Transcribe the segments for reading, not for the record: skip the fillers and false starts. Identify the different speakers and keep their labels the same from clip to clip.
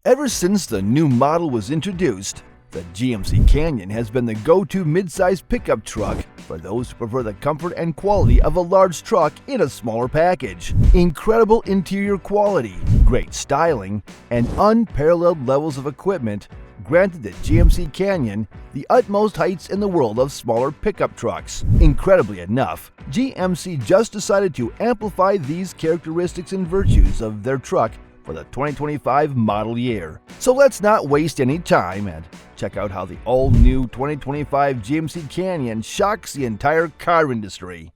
Speaker 1: Ever since the new model was introduced, the GMC Canyon has been the go-to mid-size pickup truck for those who prefer the comfort and quality of a large truck in a smaller package. Incredible interior quality, great styling, and unparalleled levels of equipment granted the GMC Canyon the utmost heights in the world of smaller pickup trucks. Incredibly enough, GMC just decided to amplify these characteristics and virtues of their truck for the 2025 model year. So let's not waste any time and check out how the all-new 2025 GMC Canyon shocks the entire car industry.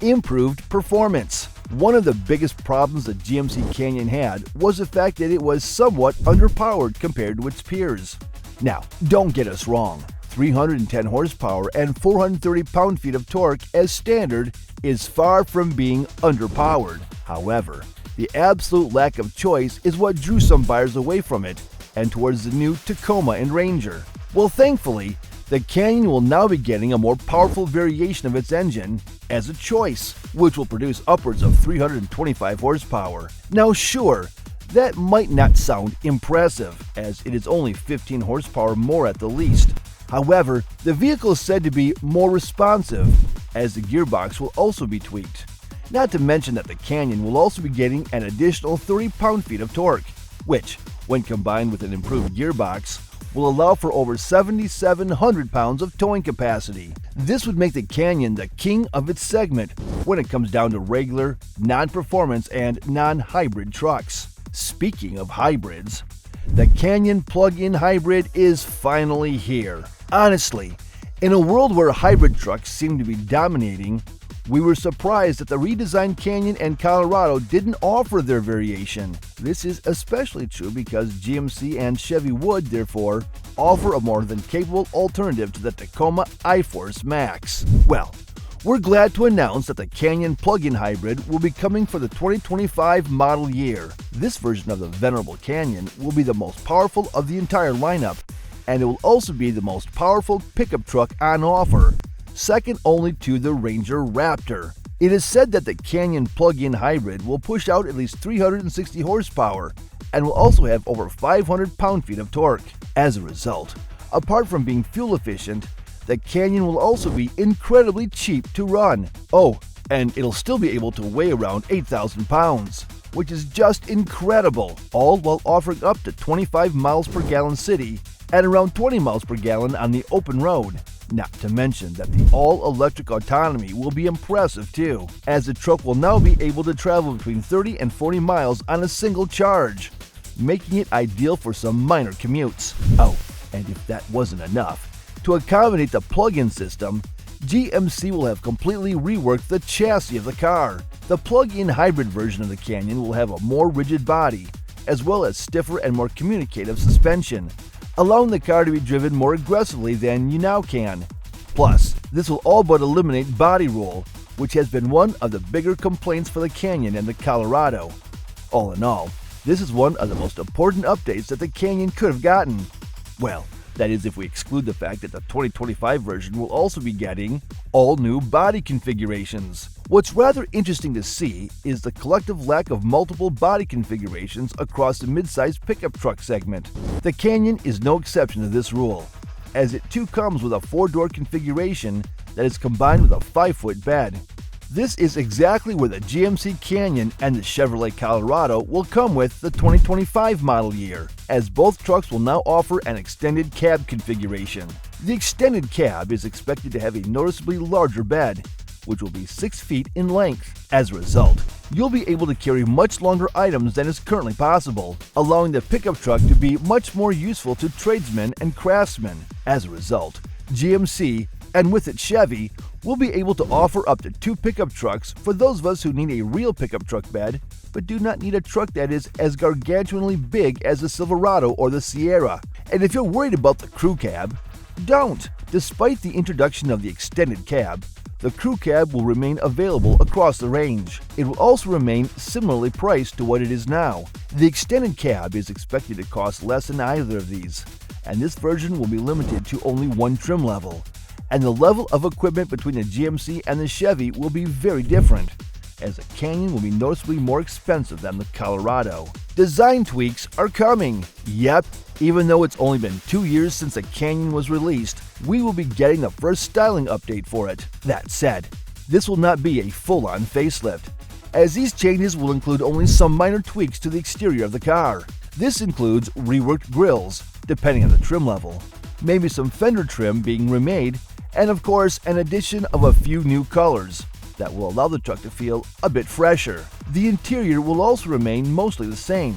Speaker 1: Improved performance. One of the biggest problems the GMC Canyon had was the fact that it was somewhat underpowered compared to its peers. Now, don't get us wrong. 310 horsepower and 430 pound-feet of torque as standard is far from being underpowered. However, the absolute lack of choice is what drew some buyers away from it and towards the new Tacoma and Ranger. Well, thankfully, the Canyon will now be getting a more powerful variation of its engine as a choice, which will produce upwards of 325 horsepower. Now sure, that might not sound impressive, as it is only 15 horsepower more at the least. However, the vehicle is said to be more responsive, as the gearbox will also be tweaked. Not to mention that the Canyon will also be getting an additional 30 pound-feet of torque, which, when combined with an improved gearbox, will allow for over 7,700 pounds of towing capacity. This would make the Canyon the king of its segment when it comes down to regular, non-performance, and non-hybrid trucks. Speaking of hybrids, the Canyon plug-in hybrid is finally here. Honestly, in a world where hybrid trucks seem to be dominating, we were surprised that the redesigned Canyon and Colorado didn't offer their variation. This is especially true because GMC and Chevy would, therefore, offer a more than capable alternative to the Tacoma iForce Max. Well, we're glad to announce that the Canyon plug-in hybrid will be coming for the 2025 model year. This version of the venerable Canyon will be the most powerful of the entire lineup, and it will also be the most powerful pickup truck on offer, second only to the Ranger Raptor. It is said that the Canyon plug-in hybrid will push out at least 360 horsepower and will also have over 500 pound-feet of torque. As a result, apart from being fuel efficient, the Canyon will also be incredibly cheap to run. Oh, and it'll still be able to weigh around 8,000 pounds, which is just incredible, all while offering up to 25 miles per gallon city and around 20 miles per gallon on the open road. Not to mention that the all-electric autonomy will be impressive too, as the truck will now be able to travel between 30 and 40 miles on a single charge, making it ideal for some minor commutes. Oh, and if that wasn't enough, to accommodate the plug-in system, GMC will have completely reworked the chassis of the car. The plug-in hybrid version of the Canyon will have a more rigid body, as well as stiffer and more communicative suspension, allowing the car to be driven more aggressively than you now can. Plus, this will all but eliminate body roll, which has been one of the bigger complaints for the Canyon and the Colorado. All in all, this is one of the most important updates that the Canyon could have gotten. Well, that is if we exclude the fact that the 2025 version will also be getting all new body configurations. What's rather interesting to see is the collective lack of multiple body configurations across the mid-size pickup truck segment. The Canyon is no exception to this rule, as it too comes with a 4-door configuration that is combined with a 5-foot bed. This is exactly where the GMC Canyon and the Chevrolet Colorado will come with the 2025 model year, as both trucks will now offer an extended cab configuration. The extended cab is expected to have a noticeably larger bed, which will be 6 feet in length. As a result, you'll be able to carry much longer items than is currently possible, allowing the pickup truck to be much more useful to tradesmen and craftsmen. As a result, GMC, and with it Chevy, will be able to offer up to 2 pickup trucks for those of us who need a real pickup truck bed, but do not need a truck that is as gargantuanly big as the Silverado or the Sierra. And if you're worried about the crew cab, don't! Despite the introduction of the extended cab, the crew cab will remain available across the range. It will also remain similarly priced to what it is now. The extended cab is expected to cost less than either of these, and this version will be limited to only one trim level. And the level of equipment between the GMC and the Chevy will be very different, as the Canyon will be noticeably more expensive than the Colorado. Design tweaks are coming. Yep, even though it's only been 2 years since the Canyon was released, we will be getting the first styling update for it. That said, this will not be a full-on facelift, as these changes will include only some minor tweaks to the exterior of the car. This includes reworked grills, depending on the trim level, maybe some fender trim being remade, and of course an addition of a few new colors that will allow the truck to feel a bit fresher. The interior will also remain mostly the same,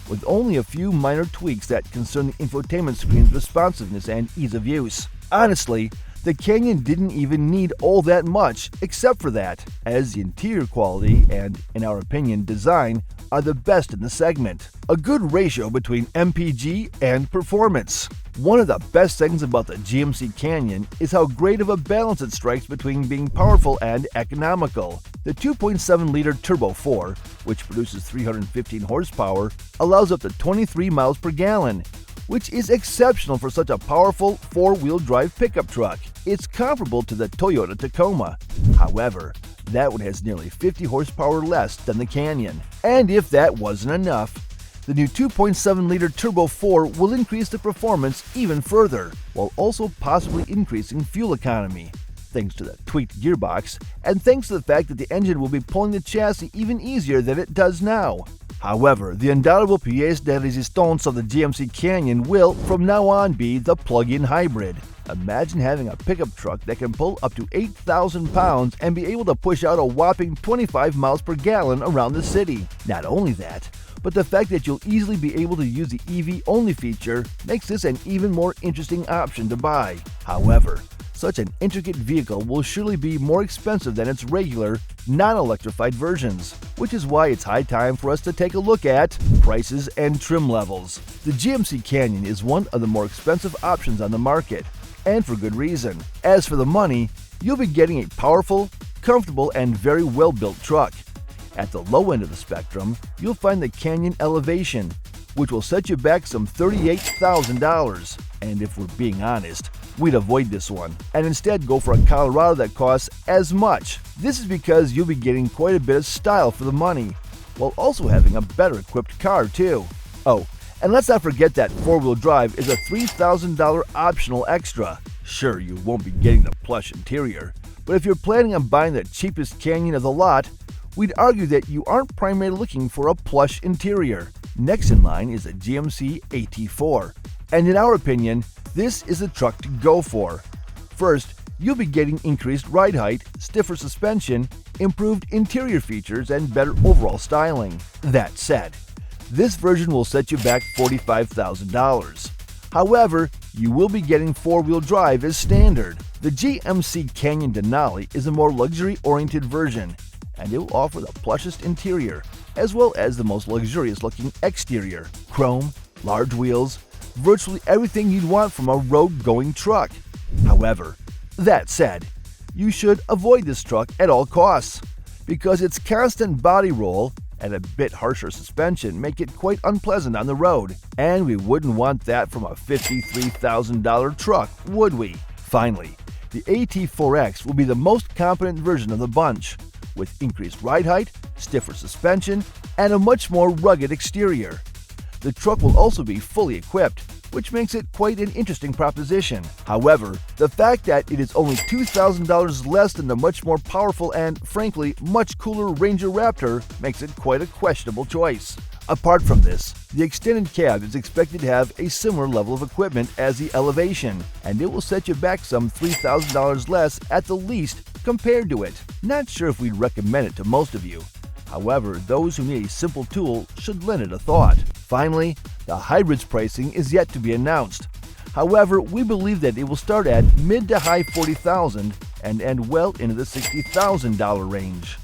Speaker 1: with only a few minor tweaks that concern the infotainment screen's responsiveness and ease of use. Honestly, the Canyon didn't even need all that much except for that, as the interior quality and, in our opinion, design are the best in the segment. A good ratio between MPG and performance. One of the best things about the GMC Canyon is how great of a balance it strikes between being powerful and economical. The 2.7-liter Turbo 4, which produces 315 horsepower, allows up to 23 miles per gallon, which is exceptional for such a powerful four-wheel drive pickup truck. It's comparable to the Toyota Tacoma. However, that one has nearly 50 horsepower less than the Canyon. And if that wasn't enough, the new 2.7-liter Turbo 4 will increase the performance even further, while also possibly increasing fuel economy, thanks to the tweaked gearbox, and thanks to the fact that the engine will be pulling the chassis even easier than it does now. However, the undoubtable pièce de résistance of the GMC Canyon will, from now on, be the plug-in hybrid. Imagine having a pickup truck that can pull up to 8,000 pounds and be able to push out a whopping 25 miles per gallon around the city. Not only that, but the fact that you'll easily be able to use the EV-only feature makes this an even more interesting option to buy. However, such an intricate vehicle will surely be more expensive than its regular, non-electrified versions, which is why it's high time for us to take a look at prices and trim levels. The GMC Canyon is one of the more expensive options on the market, and for good reason. As for the money, you'll be getting a powerful, comfortable, and very well-built truck. At the low end of the spectrum, you'll find the Canyon Elevation, which will set you back some $38,000. And if we're being honest, we'd avoid this one and instead go for a Colorado that costs as much. This is because you'll be getting quite a bit of style for the money, while also having a better equipped car too. Oh, and let's not forget that four-wheel drive is a $3,000 optional extra. Sure, you won't be getting the plush interior, but if you're planning on buying the cheapest Canyon of the lot, we'd argue that you aren't primarily looking for a plush interior. Next in line is the GMC AT4, and in our opinion, this is the truck to go for. First, you'll be getting increased ride height, stiffer suspension, improved interior features, and better overall styling. That said, this version will set you back $45,000. However, you will be getting four-wheel drive as standard. The GMC Canyon Denali is a more luxury-oriented version, and it will offer the plushest interior, as well as the most luxurious-looking exterior. Chrome, large wheels, virtually everything you'd want from a road-going truck. However, that said, you should avoid this truck at all costs, because its constant body roll and a bit harsher suspension make it quite unpleasant on the road, and we wouldn't want that from a $53,000 truck, would we? Finally, the AT4X will be the most competent version of the bunch, with increased ride height, stiffer suspension, and a much more rugged exterior. The truck will also be fully equipped, which makes it quite an interesting proposition. However, the fact that it is only $2,000 less than the much more powerful and, frankly, much cooler Ranger Raptor makes it quite a questionable choice. Apart from this, the extended cab is expected to have a similar level of equipment as the Elevation, and it will set you back some $3,000 less at the least compared to it. Not sure if we'd recommend it to most of you. However, those who need a simple tool should lend it a thought. Finally, the hybrid's pricing is yet to be announced. However, we believe that it will start at mid to high $40,000 and end well into the $60,000 range.